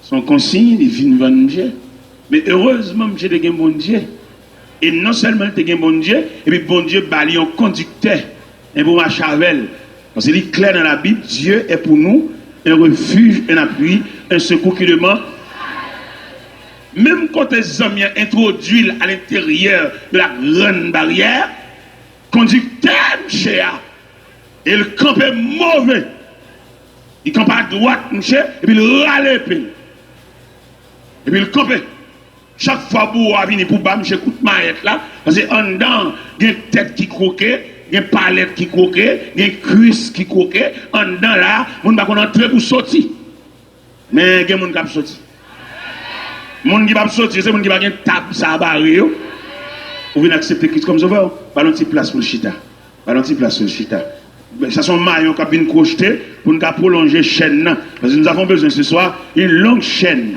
Speaker 1: Son consigne, il vient vendre monsieur. Mais heureusement, monsieur, il a un bon Dieu. Et non seulement il a un bon Dieu, et puis bon Dieu, il un conducteur, un bon chavel. Parce qu'il est clair dans la Bible, Dieu est pour nous un refuge, un appui, un secours qui demande. Même quand les hommes introduisent à l'intérieur de la grande barrière, conducteur, monsieur, et le camp est mauvais. Il campe à droite, monsieur, et puis il râle l'épée. Et puis il campe. Chaque fois que vous venez pour bas, monsieur, écoute maillette là, parce qu'en dedans, il y a une tête qui croquait, il y a une palette qui croquait, il y a une cuisse qui croquait, en dedans là, on ne va pas entrer pour sortir. Mais il y a des gens qui peuvent sortir. Les gens qui peuvent sortir, c'est les gens qui peuvent une table, ça va barrer. Vous venez accepter Christ comme sauveur, pas une petite place pour le chita. Pas une petite place pour le chita. Ça sont maillons qui viennent crocheter pour nous prolonger la chaîne. Parce que nous avons besoin ce soir d'une longue chaîne.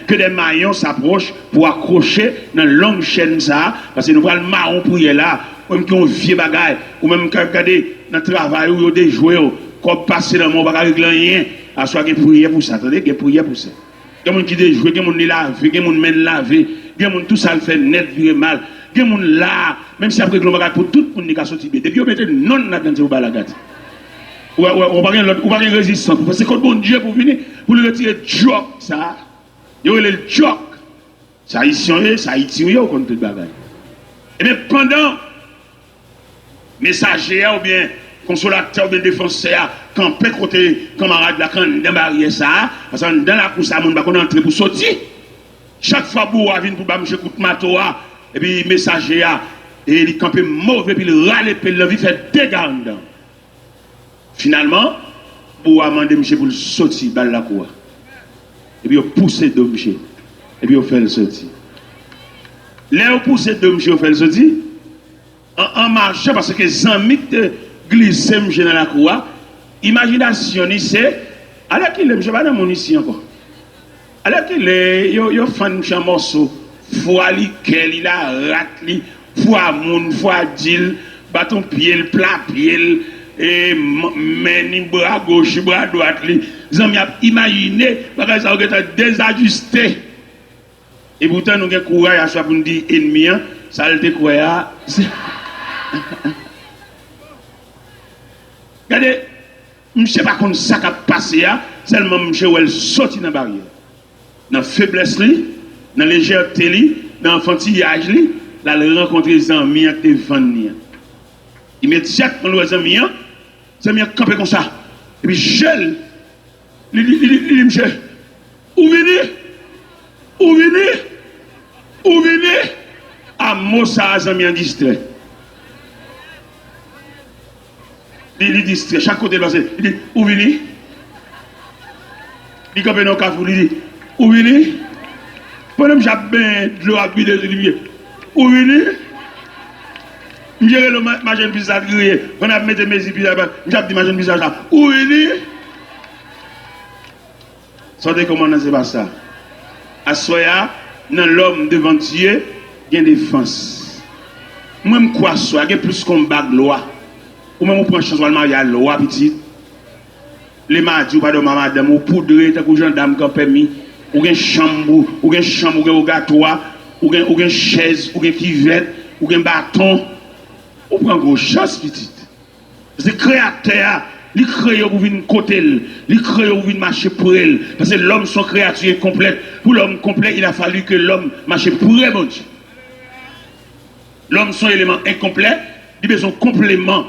Speaker 1: Que des maillons s'approchent pour accrocher dans une longue chaîne. Ça, parce que nous voyons le marron pour y aller là. Ou même qui ont vieux bagaille. Ou même qui ont regardé dans le travail où ils ont des jouets. Comme passer dans mon bagage rien. À soit qu'ils prient pour ça. Attendez, qu'ils prient pour ça. Il y a des gens qui déjouent, il y a des gens qui lavent, il y a des gens qui mènent laver. Il y a des gens tout ça le fait net, virer mal. Il y a des gens là, même si après que l'on va pour tout le monde qui a sorti. Depuis on mette non là-dedans, vous la gâte. On va rien résistance. Parce que quand bon Dieu pour venir, pour le retirer joke, ça. Il y a le joke. Ça haïtien, ça haïtien, contre toute bagaille. Et bien pendant, messager ou bien consolateur de défenseur, quand peut côté camarade là, quand dans barrière ça, parce que dans la course, on va entrer pour sortir. Chaque fois que vous venez pour bam, j'écoute Matoa, et puis messager, et il campe mauvais, puis il râle, puis il fait dégâts dedans. Finalement, vous avez demandé monsieur pour le sortir dans la cour. Et puis vous poussez de monsieur. Et puis vous faites le sortir. Là, vous poussez de monsieur, vous faites le sortir. En marchant, parce que les amis de glisser monsieur dans la cour, imagination, c'est. Alors qu'il est, monsieur, pas dans mon ici encore. Alors qu'il est, il fait monsieur un morceau. Foi li, quel il a rat, foi moun, foi dil, bâton pied, le plat pied. Et meni bras gauche, bras droite, les amis ont imaginé, parce que ça a été désajusté. Et pourtant, nous avons courage à chaque fois pour dire ennemi, ça a été quoi? Regardez, je ne sais pas comment ça a passé, seulement je suis sorti dans la barrière. Dans la faiblesse, dans la légèreté, dans l'enfantillage, là, il rencontre les amis qui te vendent. Immédiatement, les amis, c'est bien campé comme ça. Et puis, gel. Il dit, monsieur, où venez? Où venez? Où venez? À Mossa, les amis, en distrait. Il dit distrait, chaque côté passé. Il dit, où venez? Il campé dans le café, il dit, où venez? Pendant que j'ai de l'eau à buter, il dit, où venez? Je vais ma jeune visage grillé. On a mis mes yeux là-bas. Je vais ma jeune visage là. Où il est? Sortez comment c'est pas ça. À soya, dans l'homme devant Dieu, il y a une défense. Même quoi soit, il y a plus qu'on bague loi. Ou même on prend chance de marier à loi petite. Les mardis ou pas de madame, ou poudre, t'as que gendarme qui a permis. Ou une chambre, ou une chambre, ou un gâteau, ou une chaise, ou une cuvette, ou un bâton. On prend gros chasse petite. C'est créateur, il crée pour venir côté, il crée pour venir marcher pour elle. Parce que l'homme, son créature complète. Pour l'homme complet, il a fallu que l'homme marche pour elle, mon Dieu. L'homme, son élément incomplet, il a besoin de complément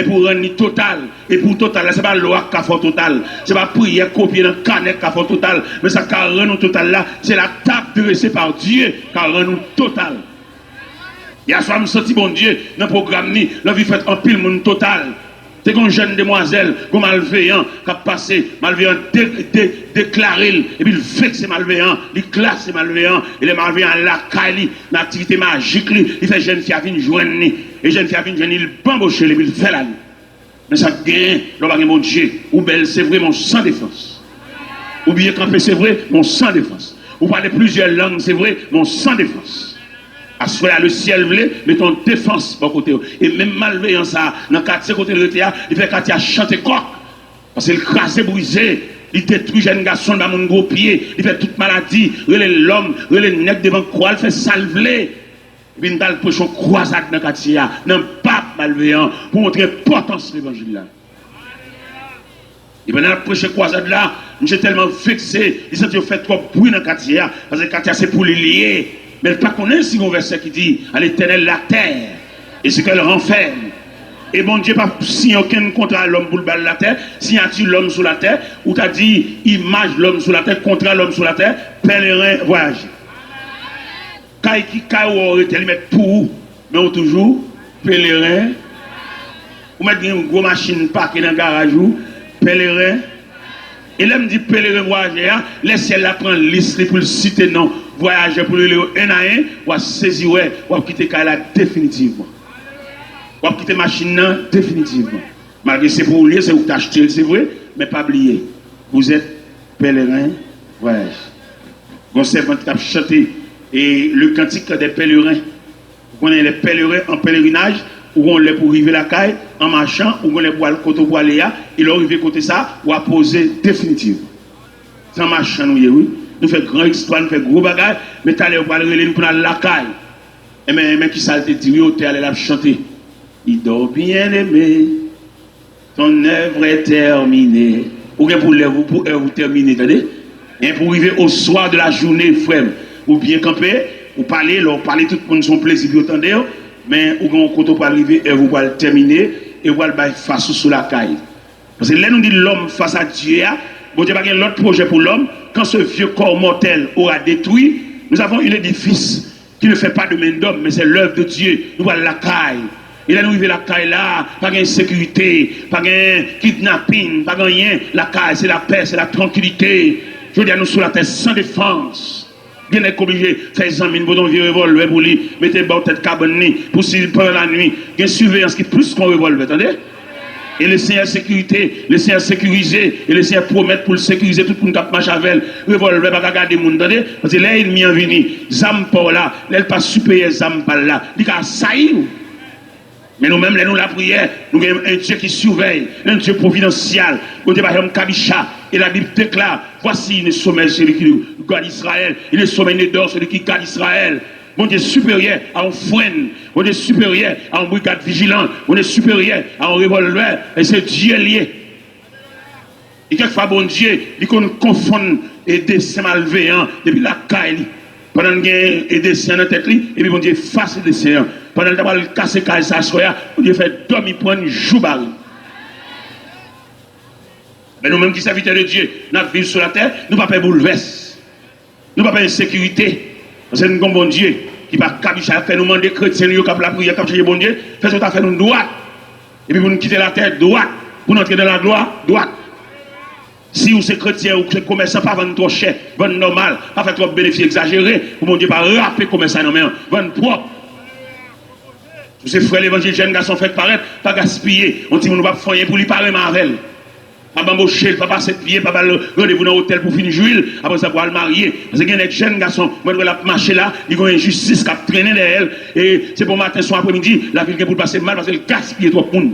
Speaker 1: pour rendre total. Et pour total, ce n'est pas loi qui a fait total. Ce n'est pas prière copier dans le canet qui a fait total. Mais ça qui a rendu total là, c'est la table dressée par Dieu qui a rendu total. Il y a soit senti bon Dieu dans le programme, la vie fait en pile monde total. C'est une jeune demoiselle, un malveillant qui a passé, malveillant déclaré, et puis il vexe malveillant, il classe malveillant, et les malveillants la caille, l'activité magique, il fait jeune fille à venir joindre, et jeune fille à venir joindre, il bamboche, et puis il fait la nuit. Mais ça gagne, l'homme mon Dieu, ou belle, c'est vrai, mon sans défense. Ou bien camper, c'est vrai, mon sans défense. Ou parler plusieurs langues, c'est vrai, mon sans défense. À ce là le ciel voulait, mettons défense pour côté. Et même malveillant ça, dans le quartier côté de l'ETA, il fait quartier à chanter coq. Parce qu'il crase brisé. Il détruit jeune garçon dans mon gros pied. Il fait toute maladie. Il l'homme. Il est nec devant croix. Il fait salver. Puis nous allons prêcher une croisade dans le quartier. Dans le pape malveillant. Pour montrer l'importance de l'évangile là. Et pendant la prochaine croisade là, j'ai tellement vexé. Il s'est fait trop bruit dans le quartier. Parce que le quartier c'est pour les lier. Mais il ne connaît pas si un verset qui dit à l'éternel la terre. Et ce qu'elle renferme. Et bon Dieu pas signé aucun contrat à l'homme pour le bal de la terre, signature l'homme sur la terre, ou t'as dit image l'homme sur la terre, contrat l'homme sur la terre, pèlerin voyage. Kai qui kai ou aurait été mettre pour, mais on toujours pèlerin. Ou mettre une grosse machine parquée dans le garage ou pèlerin. Et là me dit pèlerin voyageur, laissez la prendre liste pour le citer non voyageur pour le un à un, ou saisir ouais, ou quitter kai là définitivement. Ou quitter la machine définitivement. Malgré c'est pour lier, c'est vous t'acheter, c'est vrai, mais pas oublier. Vous êtes pèlerin voyage. Vous servant qui a chanté et le cantique des pèlerins. Vous connaissez les pèlerins en pèlerinage, où on les pour arriver la caille, en marchant, où on les pour aller côté pour aller, ils ont arrivé côté ça, ou à poser définitivement. Sans marchant, oui. Nous faisons grand histoire, nous faisons gros bagages, mais tu allais pour aller pour la caille. Et mais qui ça te dit, tu es allé la chanter. Il dort bien aimé, ton œuvre est terminée. Ou bien pour vous terminer, attendez? Et pour arriver au soir de la journée, frère, ou bien camper, ou parler, tout le monde son plaisir, vous entendez? Mais ou bien quand on peut arriver, et vous allez terminer, et vous allez face sous la caille. Parce que là, nous dit l'homme face à Dieu, bon Dieu, il y a l'autre projet pour l'homme, quand ce vieux corps mortel aura détruit, nous avons un édifice qui ne fait pas de main d'homme, mais c'est l'œuvre de Dieu. Nous allons la caille. Il a arrivé la caille là, pas de sécurité, pas de kidnapping, pas de rien. La caille, c'est la paix, c'est la tranquillité. Je veux dire, nous sur la terre sans défense. Bien est obligé de faire des amis, pour vieux revolver pour lui, mettez bas tête cabane pour s'il pendant la nuit. Il y a une surveillance qui est plus qu'un revolver, attendez? Et le Seigneur sécurité, le Seigneur sécurisé, et le Seigneur promet pour le sécuriser tout le monde qui marche avec elle. Revolver, pas garder les gens, attendez? Parce que là, il m'y en venu. Zam pas là, là, il pas supérieur, Zam pas là. Il a sailli. Mais nous-mêmes, nous la prière, nous avons un Dieu qui surveille, un Dieu providentiel. Nous avons Kabisha, et la Bible déclare, voici le sommet celui qui garde Israël, il est le sommet d'or celui qui garde Israël. Mon Dieu supérieur à un frein, mon Dieu supérieur à un brigade vigilant, mon Dieu supérieur à un revolver, et c'est Dieu lié. Et quelquefois, bon Dieu, il confond et des malveillants depuis la caille. Pendant qu'il y a des séants dans la tête, et puis bon Dieu face des séants. Pendant qu'il a cassé la ça, bon Dieu fait dormir pour un jour baril. Mais nous-mêmes qui serviteurs de Dieu, nous vivons sur la terre, nous ne pouvons pas bouleverser. Nous ne pouvons pas insécurité. Parce que nous avons bon Dieu qui va faire nous demander chrétiens, nous avons la prière, nous avons bon Dieu, fait ce qu'on a fait nous droite. Et puis pour nous quitter la terre droite, pour nous entrer dans la gloire droite. Si vous êtes chrétien ou que commerçant, pas vendre trop cher, vendre normal, pas faire trop de bénéfices exagérés, pour mon Dieu, pas rapper commerçant, non mais vendre propre. Tous ces frères l'évangile, jeunes garçons fait paraître, pas gaspiller. On dit, on ne va pas faire pour lui parler Marvel. Pas m'embaucher, pas passer de pied, pas rendez-vous dans l'hôtel pour finir jouer, après ça pour le marier. Parce qu'il y a des jeunes garçons, moi je la marcher là, ils ont une injustice qui a traîné derrière elle. Et c'est pour matin, soir, après-midi, la ville qui pour passer mal parce qu'elle gaspille trop de monde.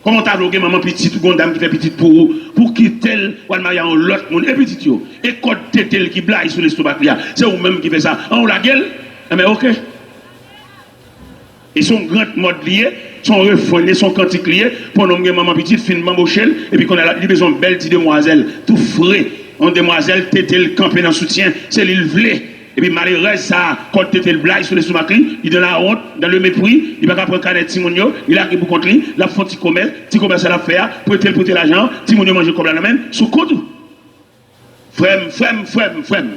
Speaker 1: Comment t'as bloqué maman petite ou une dame qui fait petite pour qui tel ou le marier en l'autre monde et petite yo. Et quand tel qui blague sur l'estomac là, c'est vous-même qui fait ça. On la gueule, mais ok. Et son grand mode lié, son refrain, son cantique lié, pour nommer maman petite, finement bochelle, et puis qu'on a besoin de belle petite demoiselle, tout frais. En demoiselle, tétel campé dans soutien, c'est l'île vlé. Et puis malheureusement, ça, quand tétel blague sur les sous-macris, il donne la honte, dans le mépris, il va pas prendre canet Timonio, il a pour contre lui, la font petit commerce à la faire, prêter l'argent, Timonio mange comme la main, sous compte. Frème,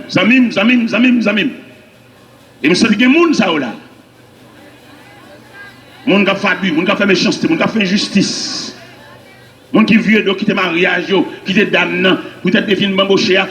Speaker 1: zamim. Et nous savons qu'il y a des gens ça là. Moun qui a fait moun qui a fait méchanceté, moun qui a fait injustice. Moun qui vieux qui te mariage, qui te damne, qui te défini m'embaucher.